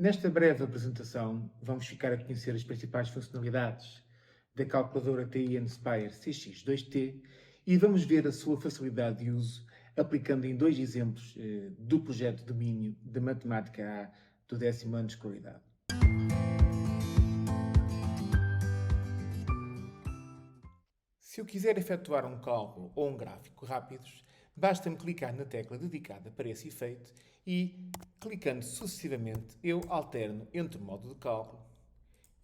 Nesta breve apresentação, vamos ficar a conhecer as principais funcionalidades da calculadora TI Inspire CX2T e vamos ver a sua facilidade de uso aplicando em dois exemplos do projeto de domínio de Matemática A do 10º ano de escolaridade. Se eu quiser efetuar um cálculo ou um gráfico rápidos, basta-me clicar na tecla dedicada para esse efeito e, clicando sucessivamente, eu alterno entre o modo de cálculo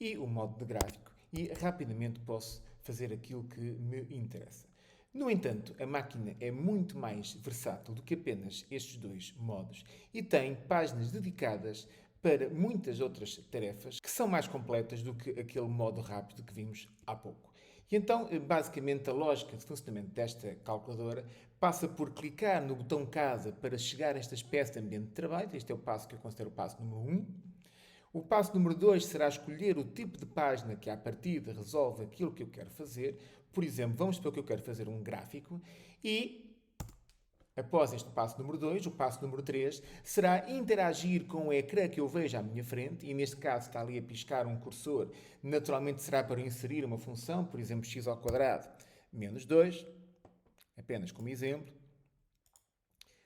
e o modo de gráfico e rapidamente posso fazer aquilo que me interessa. No entanto, a máquina é muito mais versátil do que apenas estes dois modos e tem páginas dedicadas para muitas outras tarefas que são mais completas do que aquele modo rápido que vimos há pouco. E então, basicamente, a lógica de funcionamento desta calculadora passa por clicar no botão Casa para chegar a esta espécie de ambiente de trabalho. Este é o passo que eu considero o passo número 1. O passo número 2 será escolher o tipo de página que, à partida, resolve aquilo que eu quero fazer. Por exemplo, vamos supor que eu quero fazer um gráfico e, após este passo número 2, o passo número 3 será interagir com o ecrã que eu vejo à minha frente, e neste caso está ali a piscar um cursor, naturalmente será para inserir uma função, por exemplo, x ao quadrado menos 2, apenas como exemplo.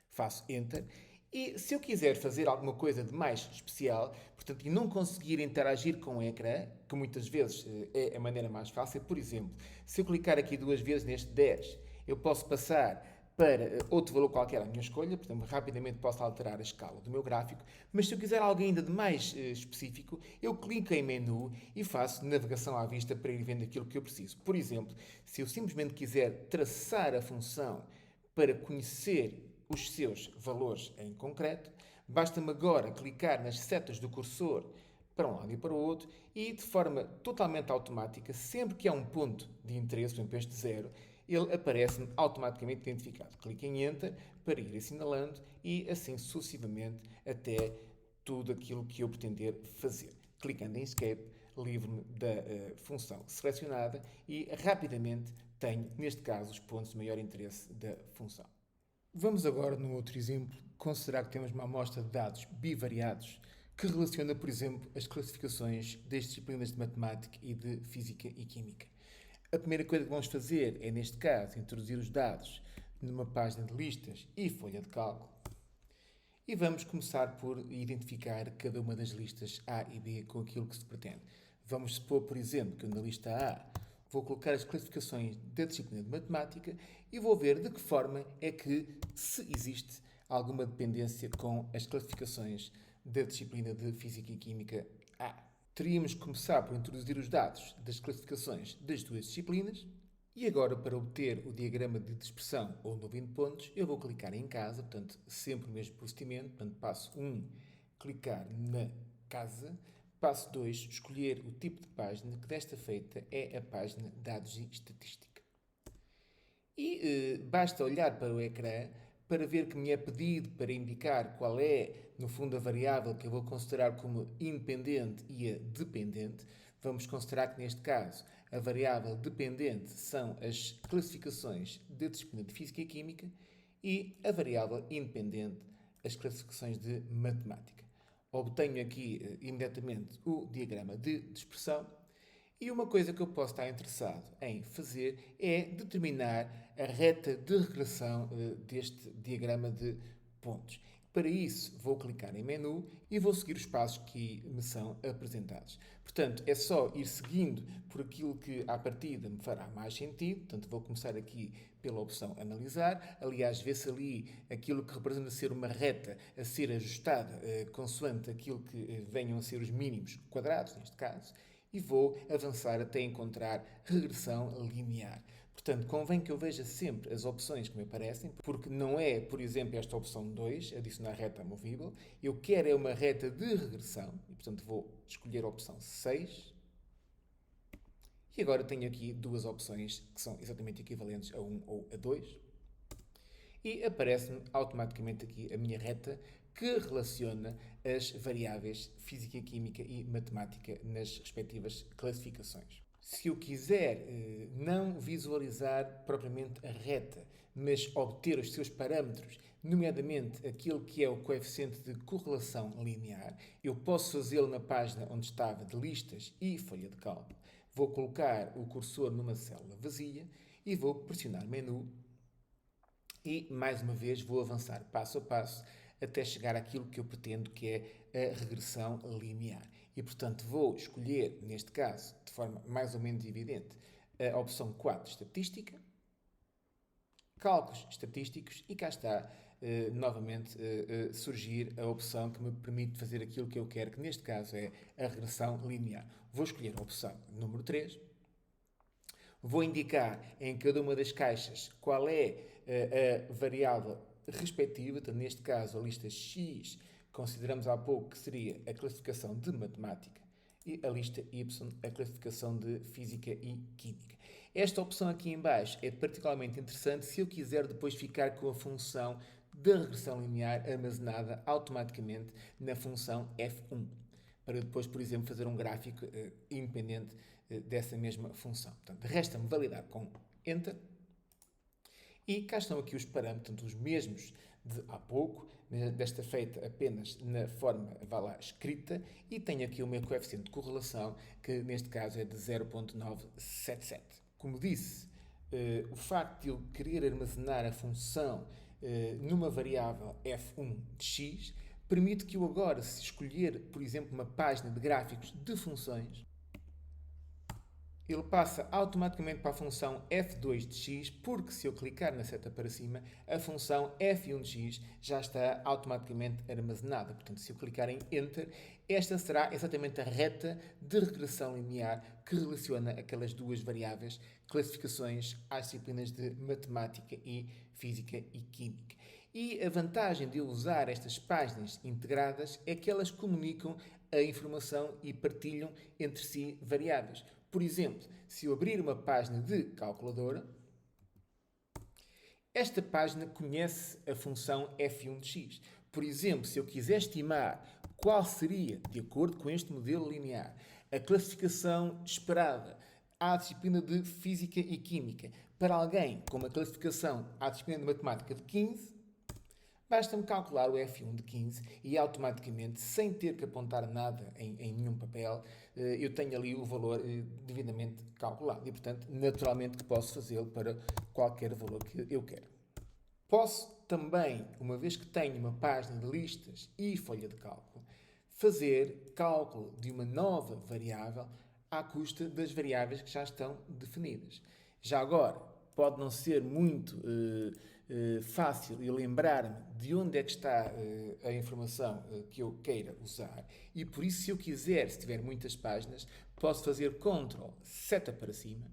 Faço Enter. E se eu quiser fazer alguma coisa de mais especial, portanto, e não conseguir interagir com o ecrã, que muitas vezes é a maneira mais fácil, por exemplo, se eu clicar aqui duas vezes neste 10, eu posso passar para outro valor qualquer à minha escolha, portanto, rapidamente posso alterar a escala do meu gráfico, mas se eu quiser algo ainda de mais específico, eu clico em menu e faço navegação à vista para ir vendo aquilo que eu preciso. Por exemplo, se eu simplesmente quiser traçar a função para conhecer os seus valores em concreto, basta-me agora clicar nas setas do cursor para um lado e para o outro e, de forma totalmente automática, sempre que há um ponto de interesse, por exemplo, este 0, ele aparece-me automaticamente identificado. Clico em Enter para ir assinalando e assim sucessivamente até tudo aquilo que eu pretender fazer. Clicando em Escape, livro-me da função selecionada e rapidamente tenho, neste caso, os pontos de maior interesse da função. Vamos agora, num outro exemplo, considerar que temos uma amostra de dados bivariados que relaciona, por exemplo, as classificações das disciplinas de matemática e de física e química. A primeira coisa que vamos fazer é, neste caso, introduzir os dados numa página de listas e folha de cálculo. E vamos começar por identificar cada uma das listas A e B com aquilo que se pretende. Vamos supor, por exemplo, que eu na lista A vou colocar as classificações da disciplina de matemática e vou ver de que forma é que, se existe alguma dependência com as classificações da disciplina de física e química A. Teríamos que começar por introduzir os dados das classificações das duas disciplinas. E agora, para obter o diagrama de dispersão ou número de pontos, eu vou clicar em casa, portanto, sempre o mesmo procedimento. Portanto, passo 1, clicar na casa. Passo 2, escolher o tipo de página, que desta feita é a página Dados e Estatística. E basta olhar para o ecrã para ver que me é pedido para indicar qual é, no fundo, a variável que eu vou considerar como independente e a dependente. Vamos considerar que, neste caso, a variável dependente são as classificações da disciplina de Física e Química e a variável independente, as classificações de Matemática. Obtenho aqui imediatamente o diagrama de dispersão. E uma coisa que eu posso estar interessado em fazer é determinar a reta de regressão deste diagrama de pontos. Para isso, vou clicar em menu e vou seguir os passos que me são apresentados. Portanto, é só ir seguindo por aquilo que, à partida, me fará mais sentido. Portanto, vou começar aqui pela opção Analisar. Aliás, vê-se ali aquilo que representa ser uma reta a ser ajustada consoante aquilo que venham a ser os mínimos quadrados, neste caso, e vou avançar até encontrar regressão linear. Portanto, convém que eu veja sempre as opções que me aparecem, porque não é, por exemplo, esta opção 2, adicionar reta movível. Eu quero é uma reta de regressão e, portanto, vou escolher a opção 6. E agora tenho aqui duas opções que são exatamente equivalentes a 1 ou a 2. E aparece-me automaticamente aqui a minha reta que relaciona as variáveis física, química e matemática nas respectivas classificações. Se eu quiser não visualizar propriamente a reta, mas obter os seus parâmetros, nomeadamente aquele que é o coeficiente de correlação linear, eu posso fazê-lo na página onde estava de listas e folha de cálculo. Vou colocar o cursor numa célula vazia e vou pressionar menu e, mais uma vez, vou avançar passo a passo até chegar àquilo que eu pretendo, que é a regressão linear. E, portanto, vou escolher, neste caso, de forma mais ou menos evidente, a opção 4, estatística, cálculos estatísticos, e cá está, novamente, surgir a opção que me permite fazer aquilo que eu quero, que neste caso é a regressão linear. Vou escolher a opção número 3, vou indicar em cada uma das caixas qual é a variável respectiva, então, neste caso a lista X, consideramos há pouco que seria a classificação de matemática, e a lista Y, a classificação de física e química. Esta opção aqui em baixo é particularmente interessante se eu quiser depois ficar com a função da regressão linear armazenada automaticamente na função F1, para depois, por exemplo, fazer um gráfico independente dessa mesma função. Portanto, resta-me validar com Enter. E cá estão aqui os parâmetros, os mesmos de há pouco, desta feita apenas na forma, vá lá, escrita, e tenho aqui o meu coeficiente de correlação, que neste caso é de 0.977. Como disse, o facto de eu querer armazenar a função numa variável f1 de x, permite que eu agora, se escolher, por exemplo, uma página de gráficos de funções, ele passa automaticamente para a função f2 de x, porque se eu clicar na seta para cima, a função f1 de x já está automaticamente armazenada. Portanto, se eu clicar em Enter, esta será exatamente a reta de regressão linear que relaciona aquelas duas variáveis, classificações às disciplinas de matemática e física e química. E a vantagem de eu usar estas páginas integradas é que elas comunicam a informação e partilham entre si variáveis. Por exemplo, se eu abrir uma página de calculadora, esta página conhece a função f1 de x. Por exemplo, se eu quiser estimar qual seria, de acordo com este modelo linear, a classificação esperada à disciplina de Física e Química para alguém com uma classificação à disciplina de Matemática de 15, basta-me calcular o F1 de 15 e automaticamente, sem ter que apontar nada em nenhum papel, eu tenho ali o valor devidamente calculado e, portanto, naturalmente que posso fazê-lo para qualquer valor que eu quero. Posso também, uma vez que tenho uma página de listas e folha de cálculo, fazer cálculo de uma nova variável à custa das variáveis que já estão definidas. Já agora, pode não ser muito fácil eu lembrar-me de onde é que está a informação que eu queira usar, e por isso, se eu quiser, se tiver muitas páginas, posso fazer Ctrl seta para cima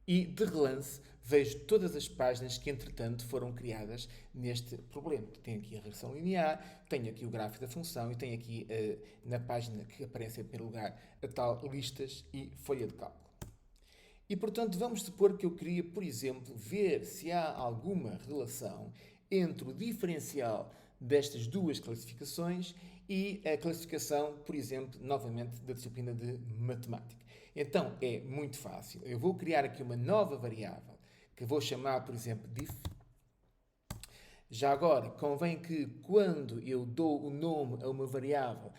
e, de relance, vejo todas as páginas que, entretanto, foram criadas neste problema. Tenho aqui a regressão linear, tenho aqui o gráfico da função e tenho aqui, na página que aparece em primeiro lugar, a tal listas e folha de cálculo. E, portanto, vamos supor que eu queria, por exemplo, ver se há alguma relação entre o diferencial destas duas classificações e a classificação, por exemplo, novamente, da disciplina de matemática. Então, é muito fácil. Eu vou criar aqui uma nova variável, que vou chamar, por exemplo, diff. Já agora, convém que, quando eu dou o nome a uma variável,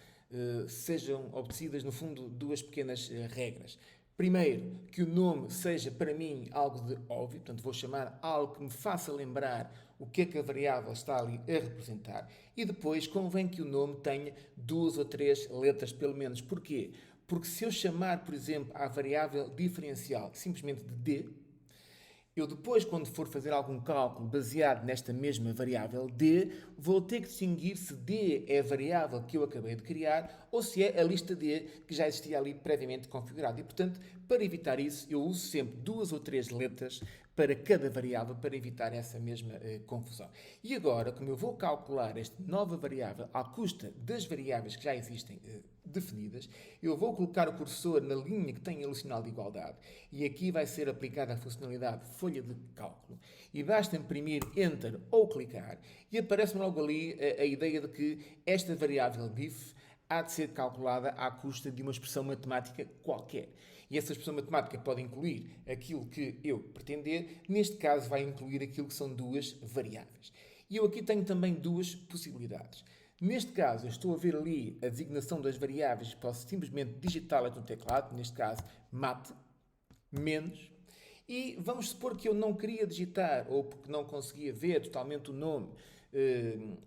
sejam obedecidas, no fundo, duas pequenas regras. Primeiro, que o nome seja para mim algo de óbvio, portanto vou chamar algo que me faça lembrar o que é que a variável está ali a representar. E depois convém que o nome tenha 2 ou 3 letras pelo menos. Porquê? Porque se eu chamar, por exemplo, a variável diferencial simplesmente de d, eu depois, quando for fazer algum cálculo baseado nesta mesma variável d, vou ter que distinguir se d é a variável que eu acabei de criar ou se é a lista d que já existia ali previamente configurada. E, portanto, para evitar isso, eu uso sempre 2 ou 3 letras para cada variável, para evitar essa mesma confusão. E agora, como eu vou calcular esta nova variável à custa das variáveis que já existem definidas, eu vou colocar o cursor na linha que tem o sinal de igualdade e aqui vai ser aplicada a funcionalidade folha de cálculo e basta imprimir Enter ou clicar e aparece-me logo ali a ideia de que esta variável diff há de ser calculada à custa de uma expressão matemática qualquer. E essa expressão matemática pode incluir aquilo que eu pretender, neste caso vai incluir aquilo que são duas variáveis. E eu aqui tenho também duas possibilidades. Neste caso, eu estou a ver ali a designação das variáveis, posso simplesmente digitá-las no teclado, neste caso, mate, menos, e vamos supor que eu não queria digitar, ou porque não conseguia ver totalmente o nome,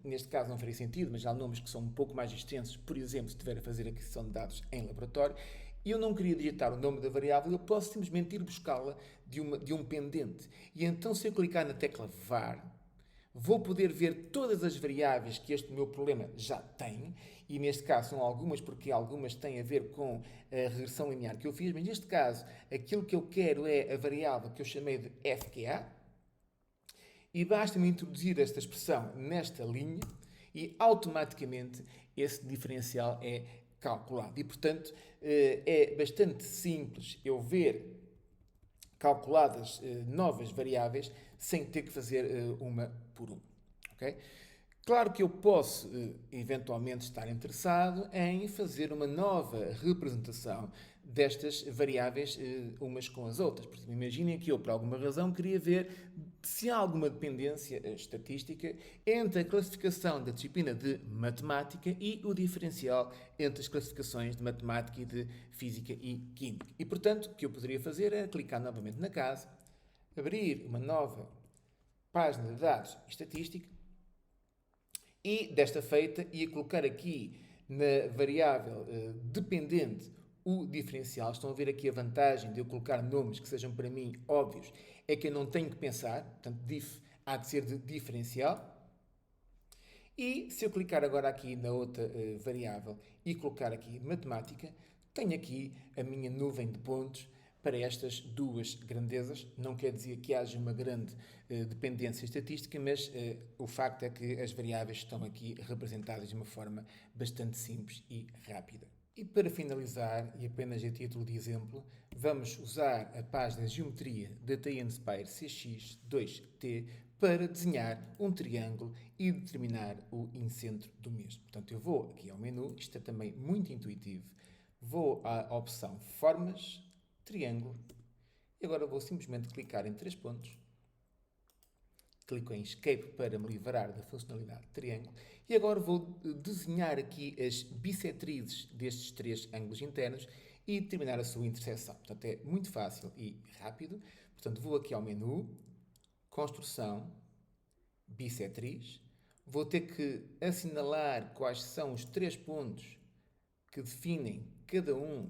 neste caso não faria sentido, mas há nomes que são um pouco mais extensos, por exemplo, se estiver a fazer aquisição de dados em laboratório, e eu não queria digitar o nome da variável, eu posso simplesmente ir buscá-la de um pendente. E então, se eu clicar na tecla var, vou poder ver todas as variáveis que este meu problema já tem, e neste caso são algumas, porque algumas têm a ver com a regressão linear que eu fiz, mas neste caso aquilo que eu quero é a variável que eu chamei de FQA, e basta-me introduzir esta expressão nesta linha e automaticamente esse diferencial é calculado. E portanto é bastante simples eu ver calculadas novas variáveis sem ter que fazer uma por uma. Okay? Claro que eu posso, eventualmente, estar interessado em fazer uma nova representação destas variáveis umas com as outras. Por exemplo, imaginem que eu, por alguma razão, queria ver se há alguma dependência estatística entre a classificação da disciplina de matemática e o diferencial entre as classificações de matemática e de física e química. E, portanto, o que eu poderia fazer é clicar novamente na casa, abrir uma nova página de dados estatística e, desta feita, ia colocar aqui na variável dependente o diferencial. Estão a ver aqui a vantagem de eu colocar nomes que sejam para mim óbvios, é que eu não tenho que pensar, portanto, diff há de ser de diferencial. E se eu clicar agora aqui na outra variável e colocar aqui matemática, tenho aqui a minha nuvem de pontos para estas duas grandezas. Não quer dizer que haja uma grande dependência estatística, mas o facto é que as variáveis estão aqui representadas de uma forma bastante simples e rápida. E para finalizar, e apenas a título de exemplo, vamos usar a página de geometria da TI-Nspire CX2T para desenhar um triângulo e determinar o incentro do mesmo. Portanto, eu vou aqui ao menu, isto é também muito intuitivo, vou à opção Formas, Triângulo, e agora vou simplesmente clicar em 3 pontos, clico em Escape para me livrar da funcionalidade de triângulo, e agora vou desenhar aqui as bissetrizes destes 3 ângulos internos e determinar a sua interseção. Portanto, é muito fácil e rápido. Portanto, vou aqui ao menu, Construção, Bissetriz, vou ter que assinalar quais são os 3 pontos que definem cada um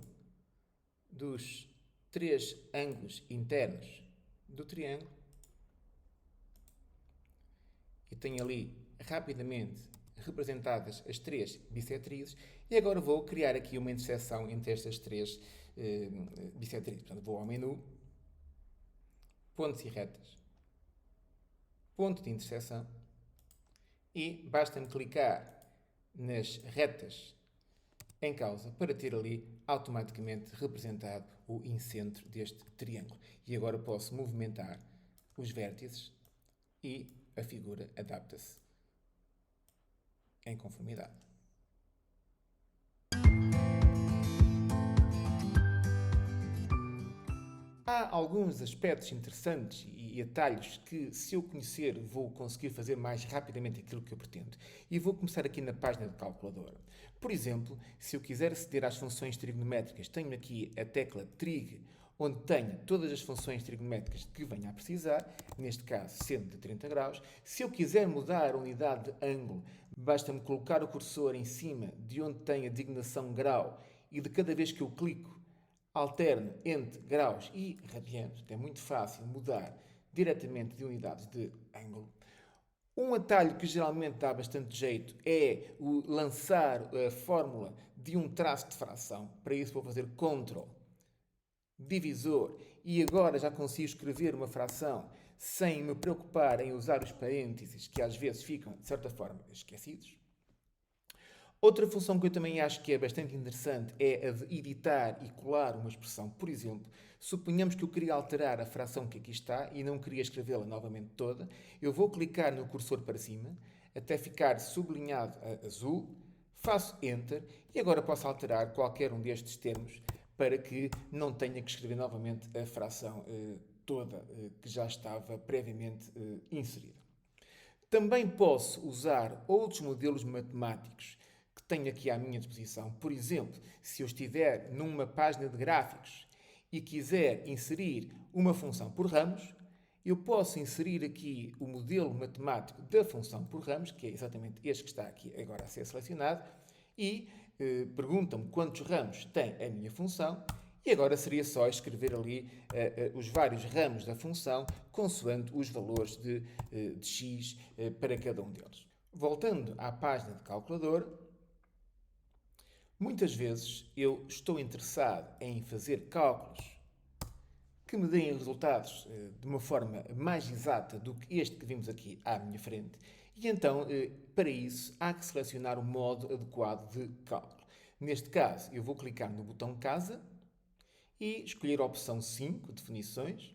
dos 3 ângulos internos do triângulo. E tenho ali rapidamente representadas as 3 bissetrizes e agora vou criar aqui uma interseção entre estas 3 bissetrizes. Portanto, vou ao menu, pontos e retas, ponto de interseção e basta-me clicar nas retas em causa para ter ali automaticamente representado o incentro deste triângulo. E agora posso movimentar os vértices e a figura adapta-se em conformidade. Há alguns aspectos interessantes e atalhos que, se eu conhecer, vou conseguir fazer mais rapidamente aquilo que eu pretendo. E vou começar aqui na página de calculadora. Por exemplo, se eu quiser aceder às funções trigonométricas, tenho aqui a tecla Trig, onde tenho todas as funções trigonométricas que venha a precisar, neste caso sendo de 30 graus. Se eu quiser mudar a unidade de ângulo, basta-me colocar o cursor em cima de onde tem a designação grau e de cada vez que eu clico, alterno entre graus e radianos. É muito fácil mudar diretamente de unidades de ângulo. Um atalho que geralmente dá bastante jeito é o lançar a fórmula de um traço de fração. Para isso vou fazer Ctrl, divisor, e agora já consigo escrever uma fração sem me preocupar em usar os parênteses, que às vezes ficam, de certa forma, esquecidos. Outra função que eu também acho que é bastante interessante é a de editar e colar uma expressão. Por exemplo, suponhamos que eu queria alterar a fração que aqui está e não queria escrevê-la novamente toda. Eu vou clicar no cursor para cima até ficar sublinhado a azul, faço Enter e agora posso alterar qualquer um destes termos para que não tenha que escrever novamente a fração toda que já estava previamente inserida. Também posso usar outros modelos matemáticos que tenho aqui à minha disposição. Por exemplo, se eu estiver numa página de gráficos e quiser inserir uma função por ramos, eu posso inserir aqui o modelo matemático da função por ramos, que é exatamente este que está aqui agora a ser selecionado, e pergunta-me quantos ramos tem a minha função, e agora seria só escrever ali os vários ramos da função, consoante os valores de x para cada um deles. Voltando à página de calculador, muitas vezes eu estou interessado em fazer cálculos que me deem resultados de uma forma mais exata do que este que vimos aqui à minha frente. E então, para isso, há que selecionar o modo adequado de cálculo. Neste caso, eu vou clicar no botão Casa e escolher a opção 5, Definições,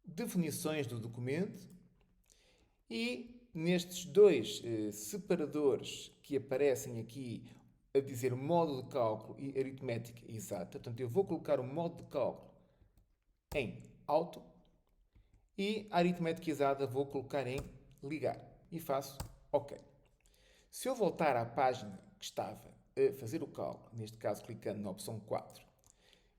Definições do documento, e nestes dois separadores que aparecem aqui a dizer modo de cálculo e aritmética exata, portanto, eu vou colocar o modo de cálculo em Auto e a aritmética exata vou colocar em Ligar e faço OK. Se eu voltar à página que estava a fazer o cálculo, neste caso clicando na opção 4,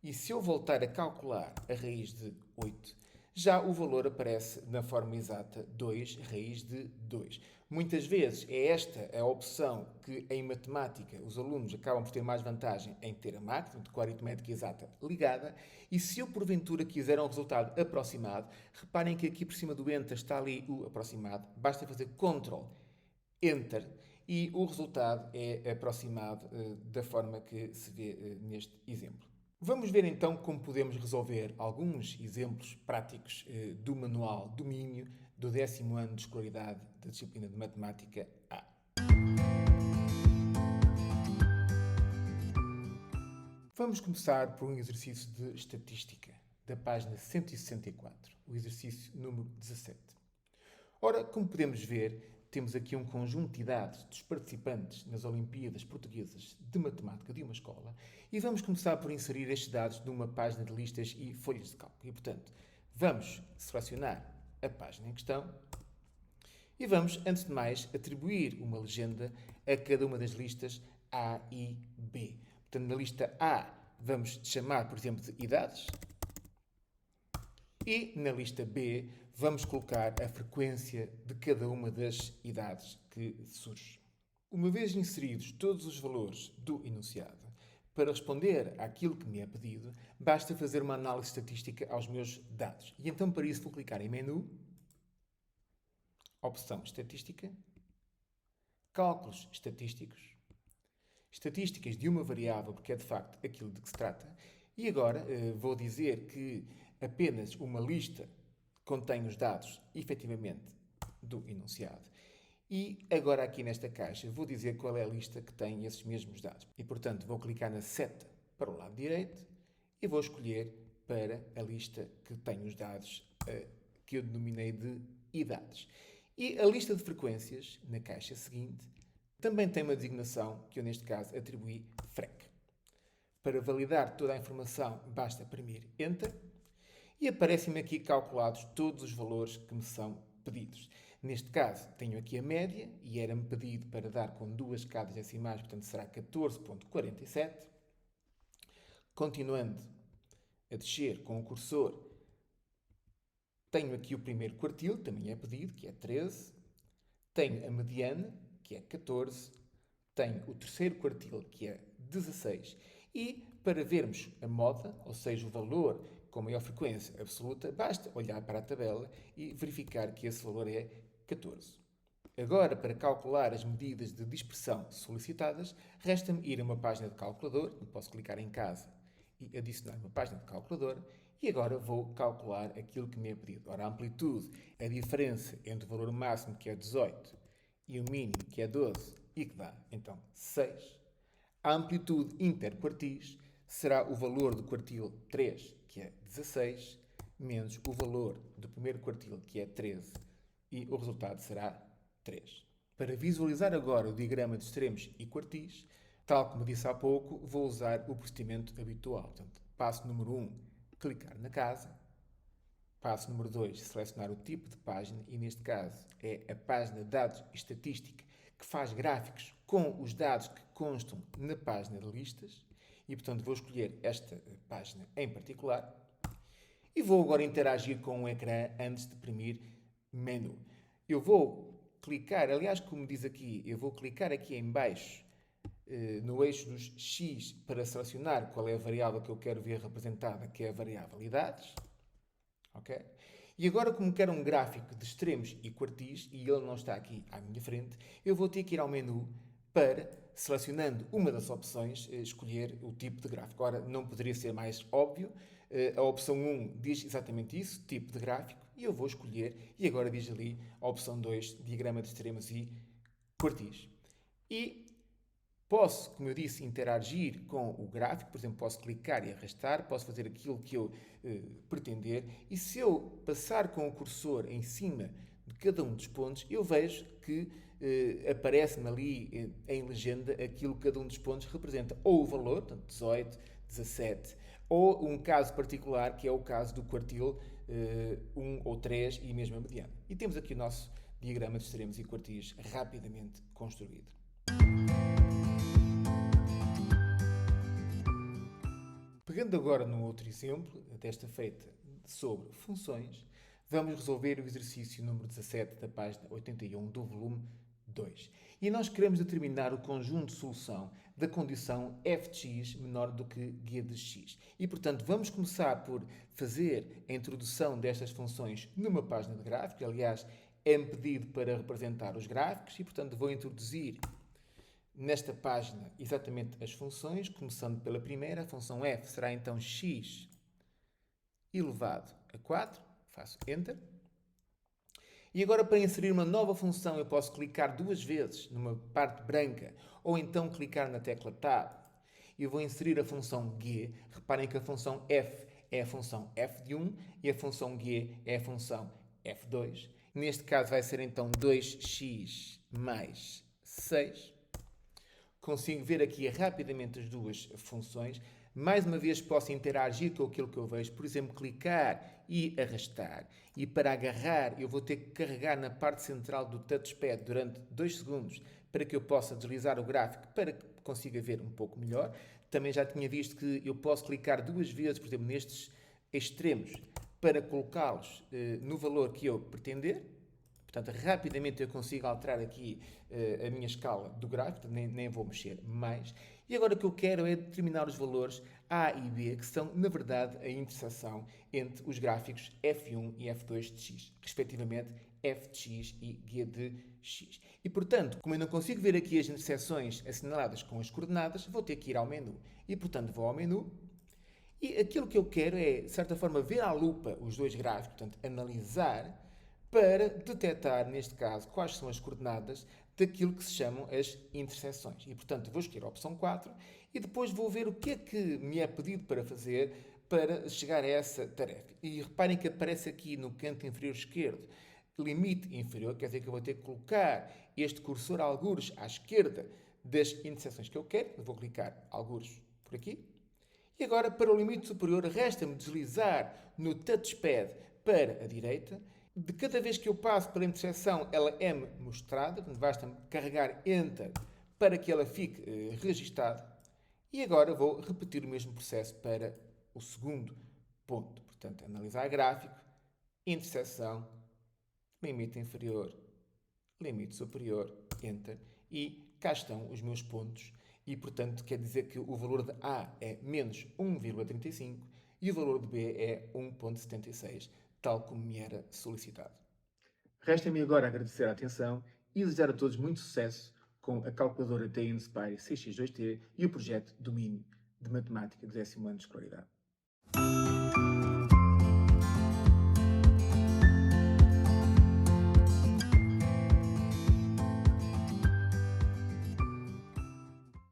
e se eu voltar a calcular a raiz de 8, já o valor aparece na forma exata 2 raiz de 2. Muitas vezes é esta a opção que em matemática os alunos acabam por ter mais vantagem em ter a máquina, com a aritmética exata ligada, e se eu porventura quiser um resultado aproximado, reparem que aqui por cima do Enter está ali o aproximado, basta fazer Ctrl Enter e o resultado é aproximado da forma que se vê neste exemplo. Vamos ver então como podemos resolver alguns exemplos práticos do manual Domínio do 10º ano de escolaridade da disciplina de Matemática A. Vamos começar por um exercício de estatística, da página 164, o exercício número 17. Ora, como podemos ver, temos aqui um conjunto de dados dos participantes nas Olimpíadas Portuguesas de Matemática de uma escola e vamos começar por inserir estes dados numa página de listas e folhas de cálculo. E, portanto, vamos selecionar a página em questão e vamos, antes de mais, atribuir uma legenda a cada uma das listas A e B. Portanto, na lista A vamos chamar, por exemplo, de idades e na lista B vamos colocar a frequência de cada uma das idades que surge. Uma vez inseridos todos os valores do enunciado, para responder àquilo que me é pedido, basta fazer uma análise estatística aos meus dados. E então, para isso, vou clicar em Menu, Opção Estatística, Cálculos Estatísticos, Estatísticas de uma variável, porque é de facto aquilo de que se trata, e agora vou dizer que apenas uma lista contém os dados, efetivamente, do enunciado. E agora aqui nesta caixa vou dizer qual é a lista que tem esses mesmos dados. E, portanto, vou clicar na seta para o lado direito e vou escolher para a lista que tem os dados que eu denominei de idades. E a lista de frequências, na caixa seguinte, também tem uma designação que eu, neste caso, atribuí FREC. Para validar toda a informação, basta imprimir Enter e aparecem-me aqui calculados todos os valores que me são pedidos. Neste caso, tenho aqui a média e era-me pedido para dar com duas casas decimais, portanto será 14,47. Continuando a descer com o cursor, tenho aqui o primeiro quartil, também é pedido, que é 13. Tenho a mediana, que é 14. Tenho o terceiro quartil, que é 16. E para vermos a moda, ou seja, o valor com maior frequência absoluta, basta olhar para a tabela e verificar que esse valor é 14. Agora, para calcular as medidas de dispersão solicitadas, resta-me ir a uma página de calculador, posso clicar em casa e adicionar uma página de calculador, e agora vou calcular aquilo que me é pedido. Ora, a amplitude é a diferença entre o valor máximo, que é 18, e o mínimo, que é 12, e que dá, então, 6. A amplitude interquartis será o valor do quartil 3, que é 16, menos o valor do primeiro quartil, que é 13, e o resultado será 3. Para visualizar agora o diagrama de extremos e quartis, Tal como disse há pouco, vou usar o procedimento habitual. Portanto, passo número 1, clicar na casa. Passo número 2, selecionar o tipo de página e neste caso é a página de dados e estatística que faz gráficos com os dados que constam na página de listas e portanto vou escolher esta página em particular e vou agora interagir com o ecrã antes de imprimir menu. Eu vou clicar, aliás como diz aqui, eu vou clicar aqui em baixo no eixo dos X para selecionar qual é a variável que eu quero ver representada, que é a variável idades. Okay? E agora, como quero um gráfico de extremos e quartis, e ele não está aqui à minha frente, eu vou ter que ir ao menu para, selecionando uma das opções, escolher o tipo de gráfico. Ora, não poderia ser mais óbvio. A opção 1 diz exatamente isso, tipo de gráfico, e eu vou escolher, e agora diz ali a opção 2, diagrama de extremos e quartis. E posso, como eu disse, interagir com o gráfico, por exemplo, posso clicar e arrastar, posso fazer aquilo que eu pretender, e se eu passar com o cursor em cima de cada um dos pontos, eu vejo que aparece-me ali em legenda aquilo que cada um dos pontos representa, ou o valor, portanto 18, 17, ou um caso particular, que é o caso do quartil 1 ou 3 e mesmo a mediana. E temos aqui o nosso diagrama de extremos e quartis rapidamente construído. Pegando agora num outro exemplo, desta feita sobre funções, vamos resolver o exercício número 17 da página 81 do volume 2. E nós queremos determinar o conjunto de solução da condição f de x menor do que g de x. E, portanto, vamos começar por fazer a introdução destas funções numa página de gráfico. Aliás, é-me pedido para representar os gráficos e, portanto, vou introduzir nesta página exatamente as funções, começando pela primeira, a função f será então x elevado a 4, faço Enter. E agora para inserir uma nova função eu posso clicar duas vezes numa parte branca ou então clicar na tecla Tab. Eu vou inserir a função g, reparem que a função f é a função f de 1 e a função g é a função f2. Neste caso vai ser então 2x mais 6. Consigo ver aqui rapidamente as duas funções. Mais uma vez posso interagir com aquilo que eu vejo, por exemplo, clicar e arrastar. E para agarrar eu vou ter que carregar na parte central do touchpad durante 2 segundos para que eu possa deslizar o gráfico para que consiga ver um pouco melhor. Também já tinha visto que eu posso clicar duas vezes, por exemplo, nestes extremos para colocá-los no valor que eu pretender. Portanto, rapidamente eu consigo alterar aqui a minha escala do gráfico, nem vou mexer mais. E agora o que eu quero é determinar os valores A e B, que são, na verdade, a interseção entre os gráficos f1 e f2 de x, respectivamente f de x e g de x. E, portanto, como eu não consigo ver aqui as interseções assinaladas com as coordenadas, vou ter que ir ao menu. E, portanto, vou ao menu. E aquilo que eu quero é, de certa forma, ver à lupa os dois gráficos, portanto, analisar para detectar, neste caso, quais são as coordenadas daquilo que se chamam as interseções. E, portanto, vou escolher a opção 4 e depois vou ver o que é que me é pedido para fazer para chegar a essa tarefa. E reparem que aparece aqui no canto inferior esquerdo limite inferior, quer dizer que eu vou ter que colocar este cursor algures à esquerda das interseções que eu quero. Eu vou clicar algures por aqui. E agora, para o limite superior, resta-me deslizar no touchpad para a direita. De cada vez que eu passo pela interseção, ela é-me mostrada, basta-me carregar Enter para que ela fique registada. E agora vou repetir o mesmo processo para o segundo ponto. Portanto, analisar gráfico, interseção, limite inferior, limite superior, Enter. E cá estão os meus pontos. E, portanto, quer dizer que o valor de A é menos 1,35 e o valor de B é 1,76, tal como me era solicitado. Resta-me agora agradecer a atenção e desejar a todos muito sucesso com a calculadora TI Inspire 6x2T e o projeto Domínio de Matemática do 10º ano de escolaridade.